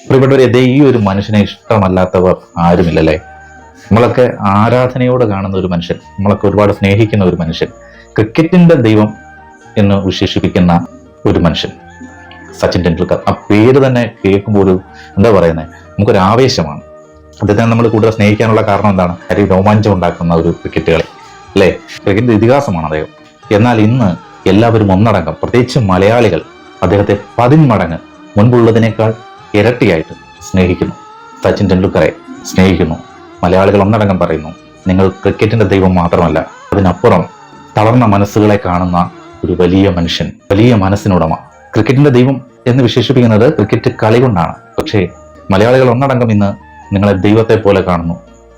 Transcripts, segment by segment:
പ്രിയപ്പെട്ടവരെ, ഈ ഒരു മനുഷ്യനെ ഇഷ്ടമല്ലാത്തവർ ആരുമില്ലല്ലേ? നമ്മളൊക്കെ ആരാധനയോടെ കാണുന്ന ഒരു മനുഷ്യൻ, നമ്മളൊക്കെ ഒരുപാട് സ്നേഹിക്കുന്ന ഒരു മനുഷ്യൻ, ക്രിക്കറ്റിന്റെ ദൈവം എന്ന് വിശേഷിപ്പിക്കുന്ന ഒരു മനുഷ്യൻ, സച്ചിൻ ടെണ്ടുൽക്കർ. ആ പേര് തന്നെ കേൾക്കുമ്പോൾ ഒരു എന്താ പറയുന്നത്, നമുക്കൊരു ആവേശമാണ്. അദ്ദേഹത്തെ നമ്മൾ കൂടുതൽ സ്നേഹിക്കാനുള്ള കാരണം എന്താണ്? രോമാഞ്ചം ഉണ്ടാക്കുന്ന ഒരു ക്രിക്കറ്റ് കളി അല്ലേ? ക്രിക്കറ്റിന്റെ ഇതിഹാസമാണ് അദ്ദേഹം. എന്നാൽ ഇന്ന് എല്ലാവരും ഒന്നടങ്കം, പ്രത്യേകിച്ച് മലയാളികൾ, അദ്ദേഹത്തെ 10 മടങ്ങ് മുൻപുള്ളതിനേക്കാൾ ഇരട്ടിയായിട്ട് സ്നേഹിക്കുന്നു. സച്ചിൻ ടെണ്ടുൽക്കറെ സ്നേഹിക്കുന്നു. മലയാളികൾ ഒന്നടങ്കം പറയുന്നു, നിങ്ങൾ ക്രിക്കറ്റിന്റെ ദൈവം മാത്രമല്ല, അതിനപ്പുറം തളർന്ന മനസ്സുകളെ കാണുന്ന ഒരു വലിയ മനുഷ്യൻ, വലിയ മനസ്സിനുടമ. ക്രിക്കറ്റിന്റെ ദൈവം എന്ന് വിശേഷിപ്പിക്കുന്നത് ക്രിക്കറ്റ് കളി കൊണ്ടാണ്. പക്ഷേ മലയാളികൾ ഒന്നടങ്കം ഇന്ന് നിങ്ങളെ ദൈവത്തെ പോലെ കാണുന്നു.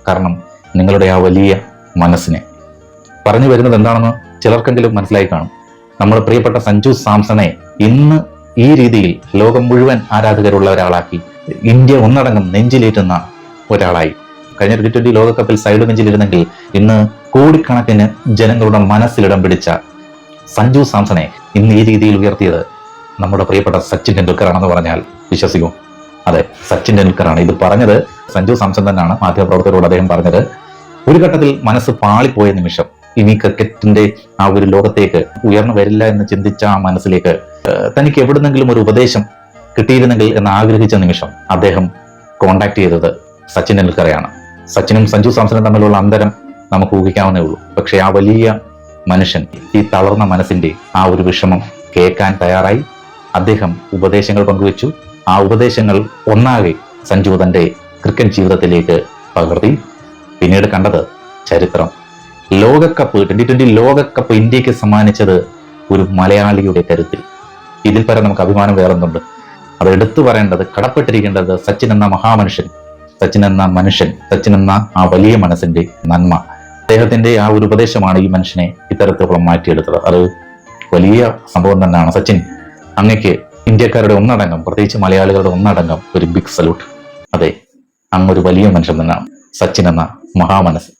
കാരണം നിങ്ങളുടെ ആ വലിയ മനസ്സിനെ. പറഞ്ഞു വരുന്നത് എന്താണെന്ന് ചിലർക്കെങ്കിലും മനസ്സിലായി കാണും. നമ്മുടെ പ്രിയപ്പെട്ട സഞ്ജു സാംസണെ ഇന്ന് ഈ രീതിയിൽ ലോകം മുഴുവൻ ആരാധകരുള്ള ഒരാളാക്കി, ഇന്ത്യ ഒന്നടങ്കം നെഞ്ചിലേറ്റുന്ന ഒരാളായി. കഴിഞ്ഞ T20 ലോകകപ്പിൽ സൈഡ് ബെഞ്ചിലിരുന്നെങ്കിൽ ഇന്ന് കോടിക്കണക്കിന് ജനങ്ങളുടെ മനസ്സിലിടം പിടിച്ച സഞ്ജു സാംസണെ ഇന്ന് ഈ രീതിയിൽ ഉയർത്തിയത് നമ്മുടെ പ്രിയപ്പെട്ട സച്ചിൻ ടെണ്ടുൽക്കർ ആണെന്ന് പറഞ്ഞാൽ വിശ്വസിക്കും. അതെ, സച്ചിൻ ടെണ്ടുൽക്കറാണ് ഇത് പറഞ്ഞത്. സഞ്ജു സാംസൺ തന്നെയാണ് മാധ്യമപ്രവർത്തകരോട് അദ്ദേഹം പറഞ്ഞത്. ഒരു ഘട്ടത്തിൽ മനസ്സ് പാളിപ്പോയ നിമിഷം, ഇനി ക്രിക്കറ്റിന്റെ ആ ഒരു ലോകത്തേക്ക് ഉയർന്നു വരില്ല എന്ന് ചിന്തിച്ച ആ മനസ്സിലേക്ക് തനിക്ക് എവിടുന്നെങ്കിലും ഒരു ഉപദേശം കിട്ടിയിരുന്നെങ്കിൽ എന്ന് ആഗ്രഹിച്ച നിമിഷം അദ്ദേഹം കോണ്ടാക്ട് ചെയ്തത് സച്ചിൻ ടെണ്ടുൽക്കറെയാണ്. സച്ചിനും സഞ്ജു സാംസണും തമ്മിലുള്ള അന്തരം നമുക്ക് ഊഹിക്കാവുന്നേ ഉള്ളൂ. പക്ഷെ ആ വലിയ മനുഷ്യൻ ഈ തളർന്ന മനസ്സിന്റെ ആ ഒരു വിഷമം കേൾക്കാൻ തയ്യാറായി. അദ്ദേഹം ഉപദേശങ്ങൾ പങ്കുവച്ചു. ആ ഉപദേശങ്ങൾ ഒന്നാകെ സഞ്ജു തന്റെ ക്രിക്കറ്റ് ജീവിതത്തിലേക്ക് പകർത്തി. പിന്നീട് കണ്ടത് ചരിത്രം. ലോകകപ്പ്, T20 ലോകകപ്പ് ഇന്ത്യക്ക് സമ്മാനിച്ചത് ഒരു മലയാളിയുടെ കരുത്തിൽ. ഇതിൽ പരം നമുക്ക് അഭിമാനം വേറൊന്നുണ്ട്. അത് എടുത്തു പറയേണ്ടത്, കടപ്പെട്ടിരിക്കേണ്ടത് സച്ചിൻ എന്ന മഹാമനുഷ്യൻ, സച്ചിൻ എന്ന മനുഷ്യൻ, സച്ചിൻ എന്ന ആ വലിയ മനസ്സിന്റെ നന്മ. അദ്ദേഹത്തിന്റെ ആ ഒരു ഉപദേശമാണ് ഈ മനുഷ്യനെ ഇത്തരത്തിലുള്ള മാറ്റിയെടുത്തത്. അത് വലിയ സംഭവം തന്നെയാണ്. സച്ചിൻ, അങ്ങക്ക് ഇന്ത്യക്കാരുടെ ഒന്നടങ്കം, പ്രത്യേകിച്ച് മലയാളികളുടെ ഒന്നടങ്കം ഒരു ബിഗ് സല്യൂട്ട്. അതെ, അങ്ങൊരു വലിയ മനുഷ്യൻ തന്നെയാണ് സച്ചിൻ എന്ന മഹാമനസ്.